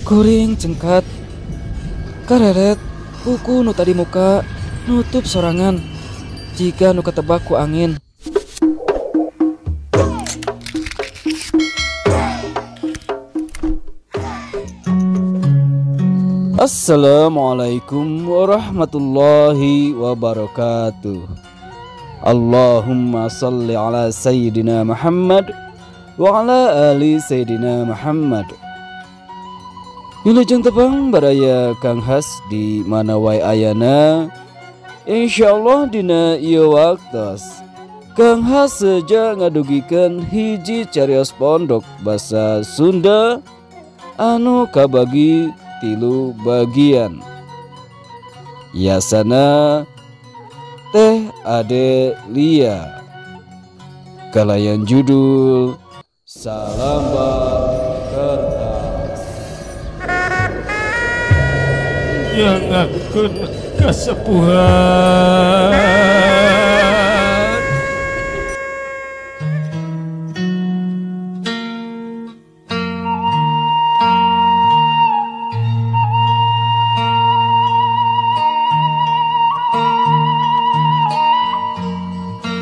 Kuring cengkat kareret buku nu tadi muka nutup sorangan jika nu ketebak ku angin. Assalamualaikum warahmatullahi wabarakatuh. Allahumma salli ala Sayyidina Muhammad wa ala ali Sayyidina Muhammad. Wilujeng tepang baraya Kang Has di mana wae ayana. Insyaallah dina ieu waktos Kang Has saja ngadugikeun hiji carios pondok basa Sunda anu kabagi 3 bagian. Yasana Teh Ade Lia kalayan judul Salambat Kertas. Yang akun kasepuhan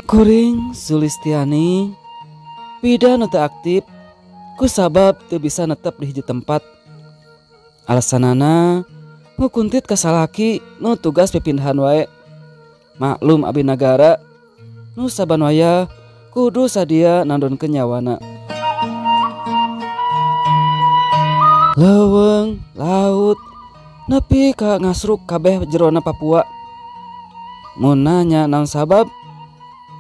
Kuring Sulistiani pida nu teu aktif ku sabab teu bisa netep di hiji tempat. Alasanana ngukuntit ka salaki nu tugas pipindahan wae. Maklum abdi nagara nu saban waya kudu sadia nandonkeun nyawana. Leuweung, laut, nepi ka ngasruk kabeh jerona Papua. Mun nanya naon sabab?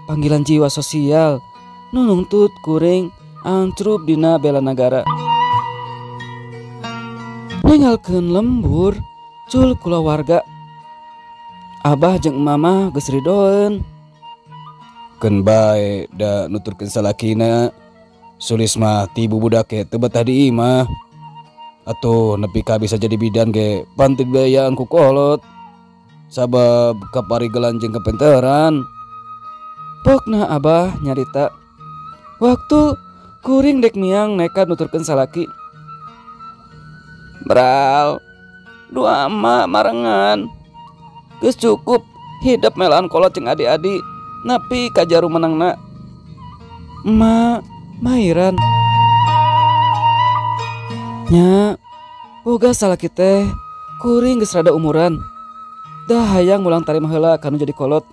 Panggilan jiwa sosial nu nuntut kuring ancrup dina bela negara. Ninggalkeun lembur cul kulawarga. Abah jeung mama geus ridoeun. Keun bae da nuturkeun salakina. Sulis mah ti bubudak ge teu betah di imah. Atuh nepi ka bisa jadi bidan ge panteuy biayaan ku kolot. Sabab kaparigelan jeung kepenteran. Pokna abah nyarita waktu kuring dek miang nekat nuturkeun salaki. Bral, dua emak marengan. Geus cukup hidup melaan kolot jeung adik-adik nepi ka jaru menangna. Emak mairan. Nya, boga salaki teh kuring geus rada umuran. Dah hayang mulang tarima heula kanu jadi kolot.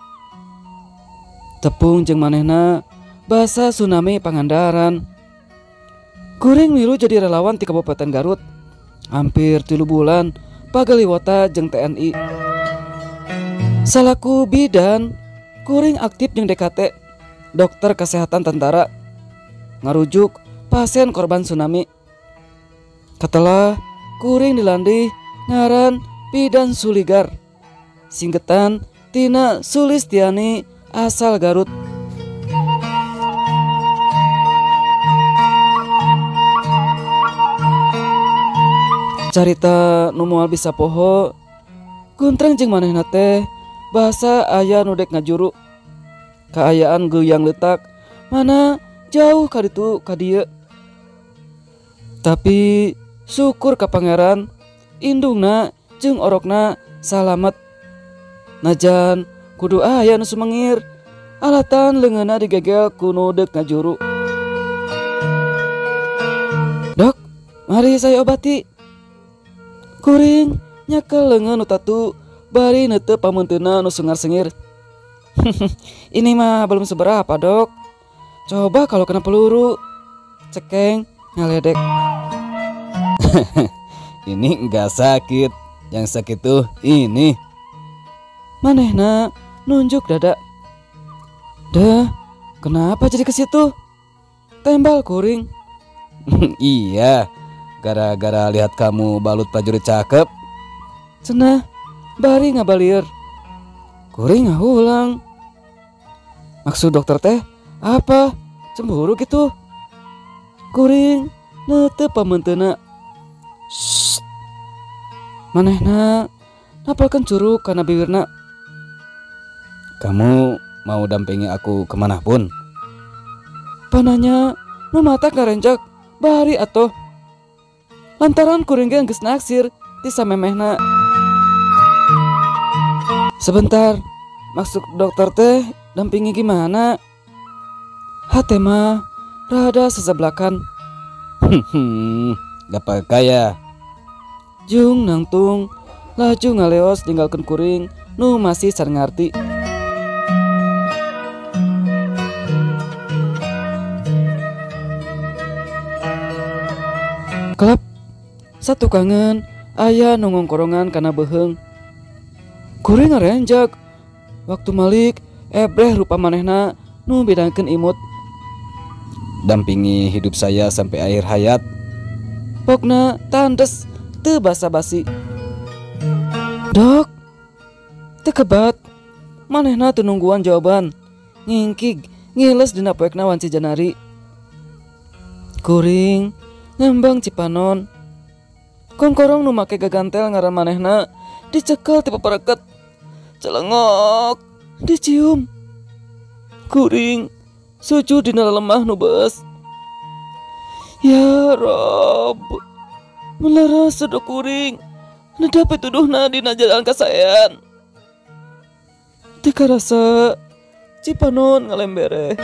Tepung jeung manehna basa Tsunami Pangandaran. Kuring milu jadi relawan di Kabupaten Garut. Hampir 3 bulan pagaliwota jeung TNI. Salaku bidan, kuring aktif jeung DKT, dokter kesehatan tentara. Ngarujuk pasien korban tsunami. Katelah kuring dilandih ngaran Bidan Suligar. Singgetan tina Sulistiani asal Garut. Carita nu moal bisa poho guntreng jeung manehna teh bahasa aya nu dek ngajuru. Kaayaan geuyang leutak mana jauh ka ditu ka dieu. Tapi syukur ka pangeran indungna jeung orokna salamet. Najan kudu aya nu sumengir alatan leungeunna digegel ku nu deuk ngajuru. Dok, mari saya obati. Kuring nyakel leungeun nu tatu bari neuteup pamunteunna nu sengar-sengir. Ini mah belum seberapa, Dok. Coba kalau kena peluru. Cekeng ngaledek. Ini enggak sakit. Yang sakit tuh ini. Manehna nunjuk dada. Dah, kenapa jadi ke situ? Tembal kuring. Iya, gara-gara lihat kamu balut prajurit cakep. Cenah, bari ngabalieur. Kuring ngahulang. Maksud dokter teh apa? Cemburu gitu? Kuring neuteuk pamunteunna. Shh. Manehna napalkeun curug kana bibirna. Kamu mau dampingi aku kemanapun? Pananya nu mata ngarencak bari atoh. Lantaran kuring ge geus naksir ti samemehna. Sebentar, maksud dokter teh dampingi gimana? Hate mah rada seseblakan. Dapat kaya. Jung nangtung laju ngaleos ninggalkeun kuring nu masih sareng ngarti. Kelap satu kangen aya nu ngongkorongan kana beheung. Kuring ngarenjak waktu malik ebreh rupa manehna nu bidangkeun imut. Dampingi hidup saya sampai akhir hayat. Pokna tandes teu basa-basi. Dok, teu kebat. Manehna teu nungguan jawaban. Ngingkig ngiles dina poekna wanci janari. Kuring ngembang cipanon. Kongkorong nu make gagantel ngaran manehna dicekel ti papareket. Celengok dicium. Kuring sujud dina lemah nu beus. Ya Rob, melaras sedok kuring nedapi tuduhna dina jalan kasayan. Teka rasa cipanon ngalembere.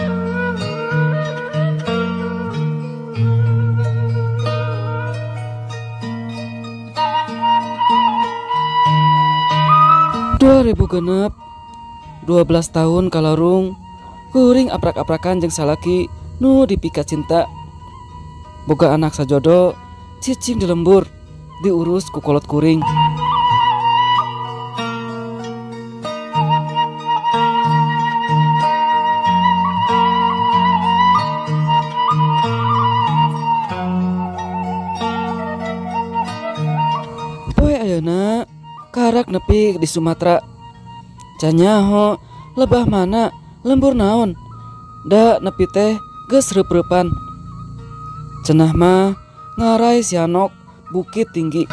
genep 12 tahun kalarung kuring aprak-aprakan jeung salaki nu dipika cinta. Boga anak sajodo cicing di lembur diurus ku kolot kuring. Poe ayeuna karak nepi di Sumatera. Canyaho lebah mana lembur naon da nepi teh geus reup-reupan. Cenah mah ngarai Sianok Bukit Tinggi.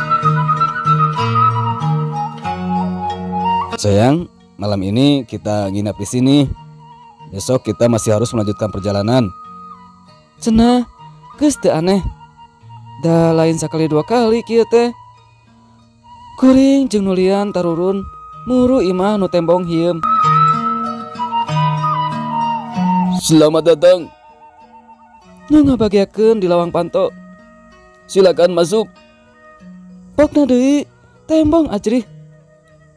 Sayang, malam ini kita nginap di sini. Besok kita masih harus melanjutkan perjalanan. Cenah geus teu aneh. Da lain sakali dua kali kieu teh. Kuring jeung nulian tarurun muru imah nu tembong hieum. Selamat datang. Nu ngabagiakeun di lawang panto. Silakan masuk. Pokna deui tembong ajrih.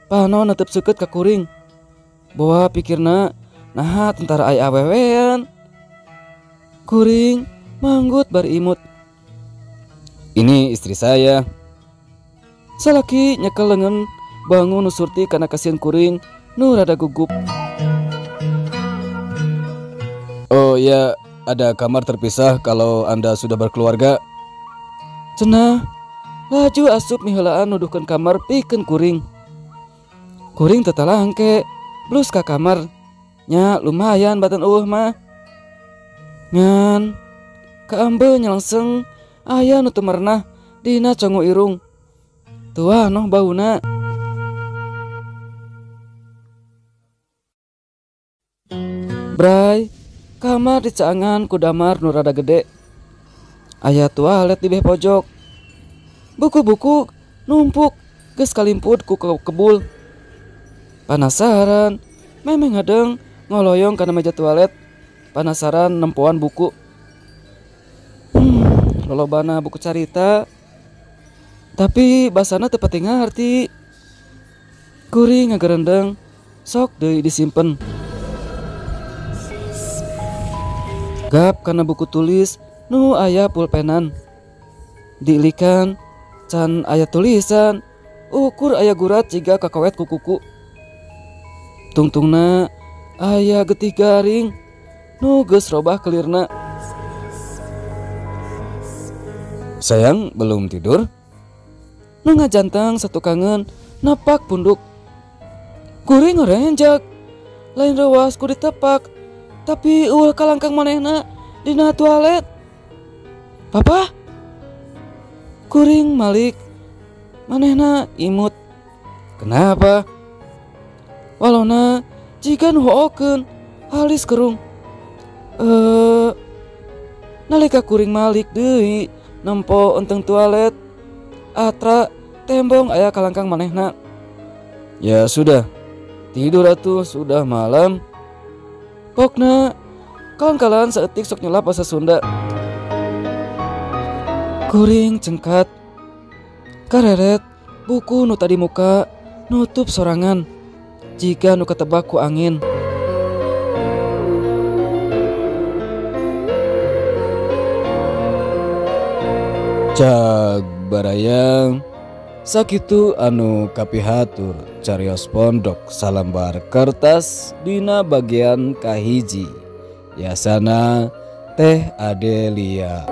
Pano netep seukeut ka kuring. Bawa pikirna naha tentara aya awewean. Kuring manggut bari imut. Ini istri saya. Salaki nyekel lengan bangun nu surti kana kasihan kuring nu rada gugup. Oh ya, ada kamar terpisah kalau Anda sudah berkeluarga. Cenah laju asup miheulaan nuduhkeun kamar pikeun kuring. Kuring teu talangke blus ka kamar. Nya lumayan batan eueuh mah. Ngan kaambe nyelengseng aya nu teu merenah dina congo irung. Tua noh bauna. Bray, kamar dicaangan ku damar nu rada gede. Aya toilet di beh pojok. Buku-buku numpuk geus kalimput ku kebul. Panasaran, memeng ngadeng ngoloyong kana meja toilet. Panasaran nempoan buku. Lolobana buku carita. Tapi basana teu pati ngarti. Kuring ngagerendeng, sok deui disimpen. Gap kana buku tulis nu aya pulpenan. Diilikan can aya tulisan, ukur aya gurat jiga kakawet ku kuku. Tungtungna aya getih garing nu geus robah kelirna. Sayang, belum tidur? Nu ngajantang satu kangen napak punduk. Kuring ngarenjak, lain rewas ku ditepak, tapi eueuh kalangkang manehna dina toilet. Papa? Kuring malik, manehna imut. Kenapa? Walona jika nu hookeun halis kerung. Nalika kuring malik deui nempo enteng toilet, atra tembong aya kalangkang manehna. Ya sudah, tidur atuh, sudah malam. Pokna kalan-kalan saeutik sok nyelap basa Sunda. Kuring cengkat kareret buku nu tadi muka nutup sorangan jika nu ketebak ku angin. Cag barayang sakitu anu kapihatur carios pondok salambar kertas dina bagian kahiji. Yasana Teh Adelia.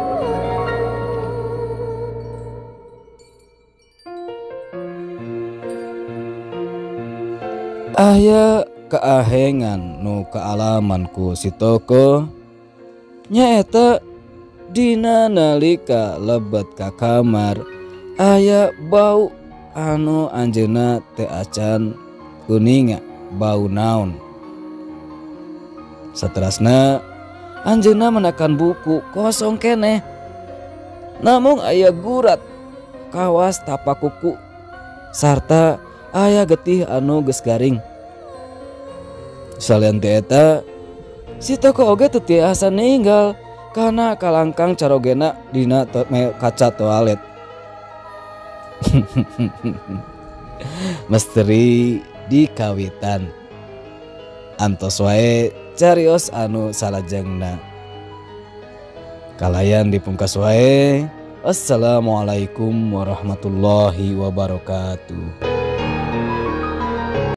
Aya keahengan nu kealamanku si toko nyaeta dina nalika lebet ka kamar aya bau anu anjeunna teu acan kuninga bau naon. Saterasna anjeunna menakan buku kosong keneh, namun aya gurat kawas tapak kuku sarta aya getih anu geus garing. Salian teh eta si toko oge teu tiasa ninggal kana kalangkang carogena dina kaca toalet. Misteri di kawitan. Antos wae carios anu salajengna. Kalayan dipungkas wae. Assalamualaikum warahmatullahi wabarakatuh.